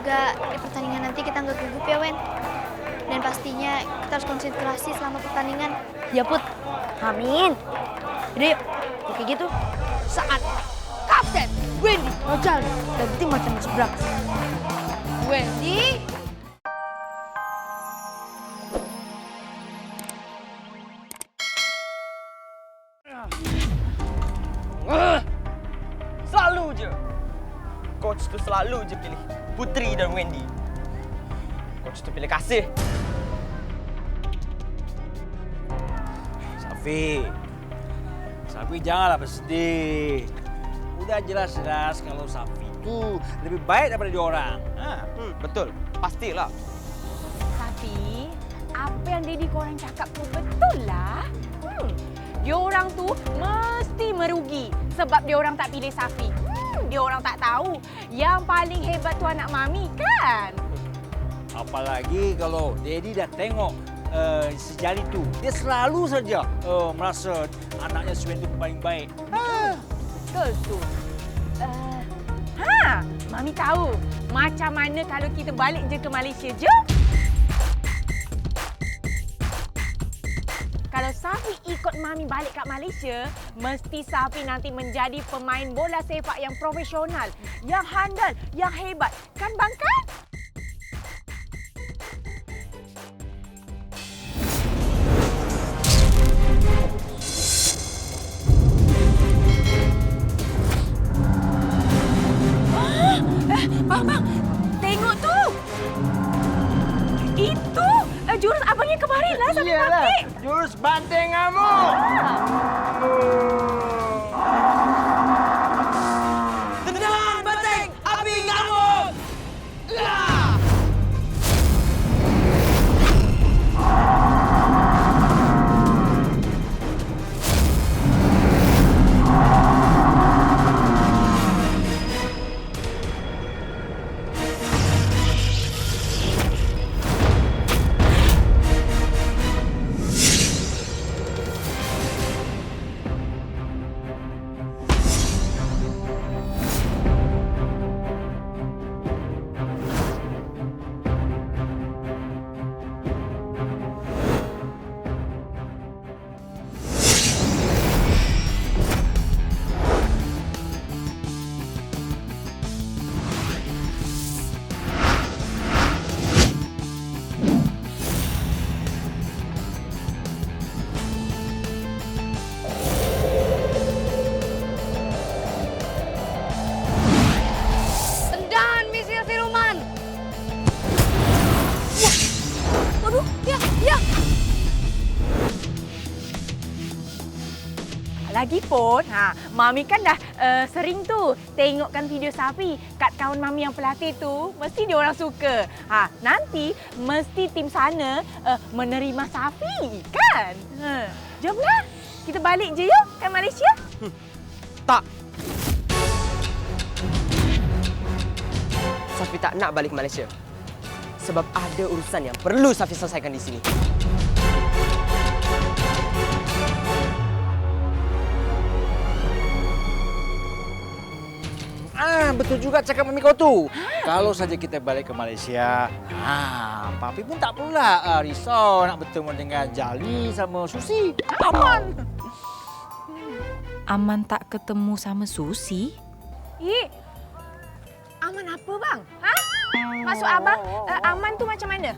semoga di pertandingan nanti kita nggak gugup ya, Wen. Dan pastinya kita harus konsentrasi selama pertandingan. Ya, Put. Amin. Udah yuk, kayak gitu. Saat Kapten Wendy Ojali dan tim macam seberang. Wendy. Selalu je. Coach tu selalu je pilih Putri dan Wendy. Coach tu pilih Kasih. Safi janganlah bersedih. Udah jelas-jelas kalau Safi itu lebih baik daripada diorang. Betul. Pastilah. Tapi apa yang Daddy korang cakap tu betul lah. Diorang tu mesti merugi sebab diorang tak pilih Safi. Diorang tak tahu yang paling hebat tu anak Mami kan? Apalagi kalau Daddy dah tengok si Jali tu. Dia selalu saja merasa anaknya si Wendy tu paling baik. Betul tu. Mami tahu macam mana kalau kita balik je ke Malaysia. Jom! Kalau Safi ikut Mami balik kat Malaysia, mesti Safi nanti menjadi pemain bola sepak yang profesional, yang handal, yang hebat. Kan bang kan? Bang, tengok tu. Itu jurus abangnya kemarin lah sampai bangkit. Jurus banting ngamuk. Tendangan banting api ngamuk. Tendangan misil siluman. Waduh, ya. Lagipun, Mami kan dah sering tu tengokkan video Safi kat kawan Mami yang pelatih tu. Mesti dia orang suka. Nanti mesti tim sana menerima Safi, kan? Jomlah, kita balik je yuk ke Malaysia. Tak. Safi tak nak balik ke Malaysia. Sebab ada urusan yang perlu Safi selesaikan di sini. Betul juga cakap Mami kau tu. Kalau saja kita balik ke Malaysia, Papi pun tak perlulah risau nak bertemu dengan Jali sama Susi. Aman. Aman tak ketemu sama Susi? Aman apa bang? Maksud abang, aman tu macam mana?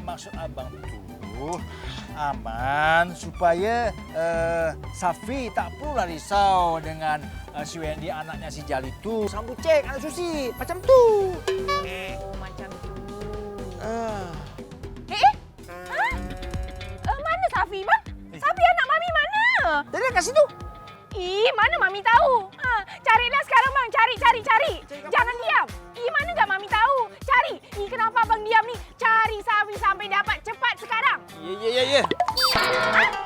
Maksud abang tu aman supaya Safi tak perlulah risau dengan si Wendy anaknya si Jali tu. Sambut cek anak Susi macam tu. Oh macam tu. Mana Safi bang? Safi anak Mami mana? Tadi kat situ. Mana Mami tahu? Carilah sekarang bang, cari. Jangan diam. Mana enggak Mami tahu? Cari. Kenapa abang diam ni? Cari Safi sampai dapat cepat sekarang. Ya. Mana?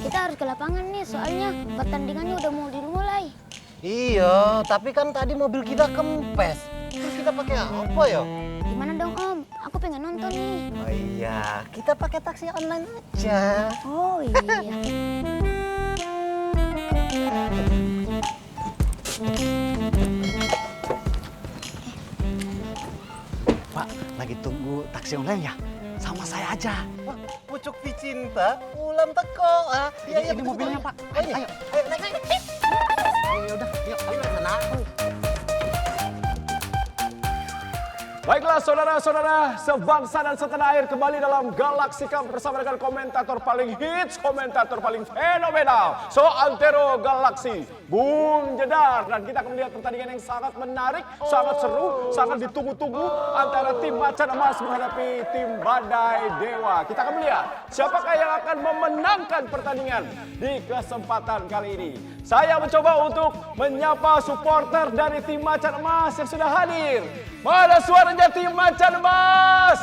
Kita harus ke lapangan nih, soalnya pertandingannya udah mau dimulai. Iya, tapi kan tadi mobil kita kempes. Terus kita pakai apa ya? Gimana dong Om? Aku pengen nonton. nonton nih. Oh iya, kita pakai taksi online aja. Oh iya. Pak, lagi tunggu taksi online ya? Sama saya aja. Wah, pucuk picinta, ulam teko. Iya, ini mobilnya, Pak. Ayo, naik. Ayo, udah, yuk, sana. Baiklah saudara-saudara, sebangsa dan setanah air kembali dalam Galaxy Cup bersama dengan komentator paling hits, komentator paling fenomenal, Antero Galaxy, Bung Jedar. Dan kita akan melihat pertandingan yang sangat menarik, sangat seru, sangat ditunggu-tunggu antara tim Macan Emas menghadapi tim Badai Dewa. Kita akan melihat siapakah yang akan memenangkan pertandingan di kesempatan kali ini. Saya mencoba untuk menyapa supporter dari tim Macan Emas yang sudah hadir. Mana suaranya tim Macan Emas?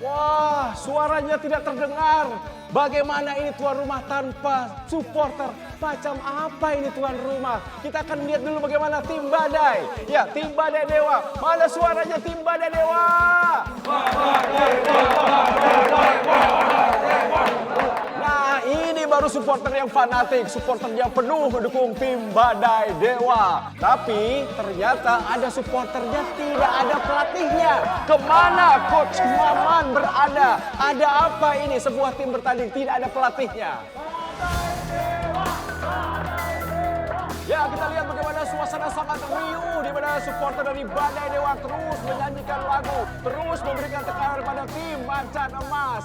Wah, suaranya tidak terdengar. Bagaimana ini tuan rumah tanpa supporter? Macam apa ini tuan rumah? Kita akan lihat dulu bagaimana tim Badai. Ya, tim Badai Dewa. Mana suaranya tim Badai Dewa? Nah, ini baru supporter yang fanatik, supporter yang penuh mendukung tim Badai Dewa. Tapi ternyata ada supporternya tidak ada pelatihnya. Kemana Coach Maman berada? Ada apa ini sebuah tim bertanding tidak ada pelatihnya? Ya, kita lihat bagaimana suasana sangat riuh di mana supporter dari Badai Dewa terus menyanyikan lagu, terus memberikan tekanan pada tim Macan Emas.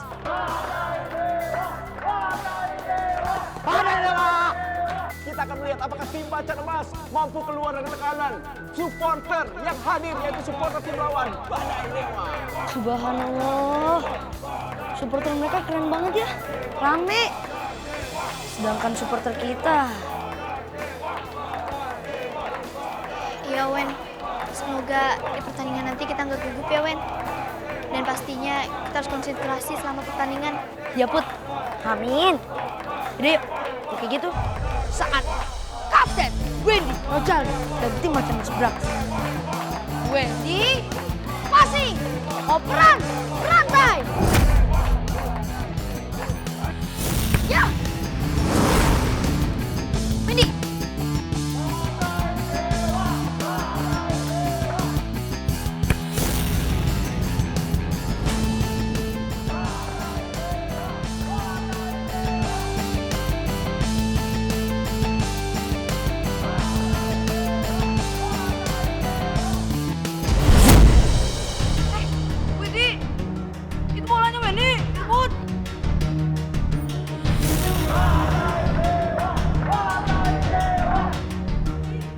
Badai Dewa! Kita akan melihat apakah tim Macan Emas mampu keluar dari tekanan supporter yang hadir, yaitu supporter tim lawan Badai Dewa. Subhanallah. Supporter mereka keren banget ya. Rame. Sedangkan supporter kita. Ya Wen, semoga di pertandingan nanti kita nggak gugup ya Wen. Dan pastinya kita harus konsentrasi selama pertandingan. Ya Put. Amin. Jadi yuk, kayak gitu. Saat Kapten Wendy Rojal dan tim Macan Emas berangkat. Wendy masih operan rantai. Ya. Wendy.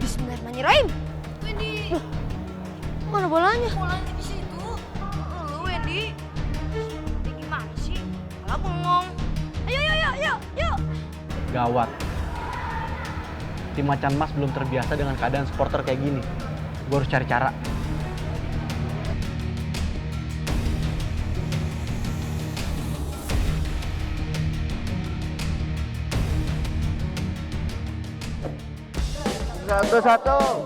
Bismillahirrahmanirrahim. Wendy, Mana bolanya? bolanya di situ. Wendy. Gimana sih? Malah bengong. Ayo. Gawat. Tim Macan Emas belum terbiasa dengan keadaan supporter kayak gini. Gue harus cari cara. Satu.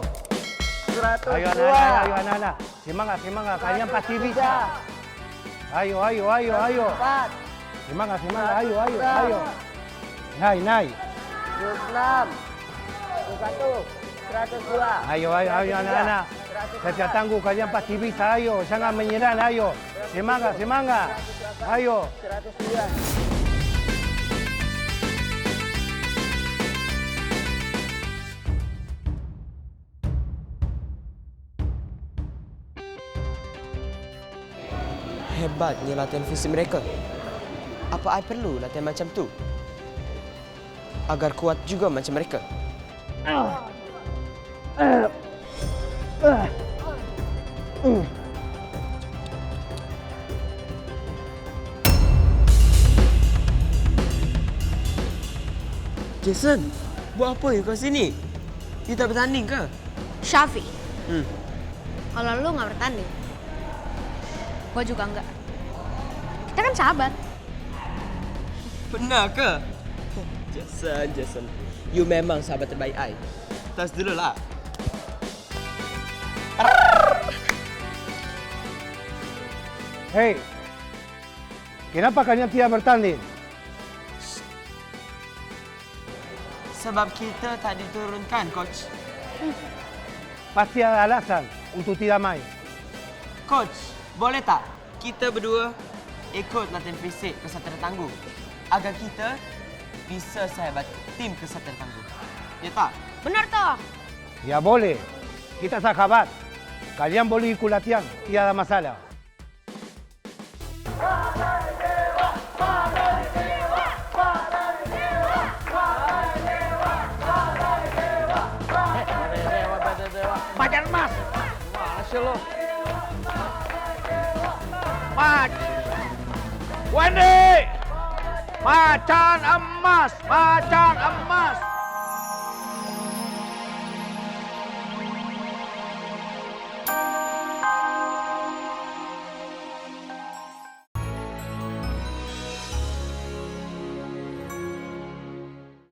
Ayo anak-anak. Semangat. Kalian pasti bisa. Ayo. Semangat. Ayo. Naik. 106. 102. Ayo anak-anak. Saya tangguh kalian pasti bisa. Ayo, jangan menyerah. Ayo. Semangat. Ayo. 109. Hebatnya latihan fisik mereka. Apa I perlu latihan macam tu? Agar kuat juga macam mereka. Jason, buat apa kau sini? Kita bertanding ke? Syafi. Kalau lu nggak bertanding, gua juga enggak. Kita kan sahabat. Benar ke? Jason. You memang sahabat terbaik I. Tas dulu lah. Hei, kenapa kalian tidak bertanding? Sebab kita tak diturunkan, Coach. Pasti ada alasan untuk tidak main. Coach, boleh tak kita berdua ikut latihan fisik Kesatria Tangguh agar kita bisa sahabat tim Kesatria Tangguh? Ya tak? Benar toh? Ya boleh. Kita sahabat. Kalian boleh ikut latihan, tidak ada masalah. Macan emas. Mana sih lo? Wendy! Macan emas, macan emas.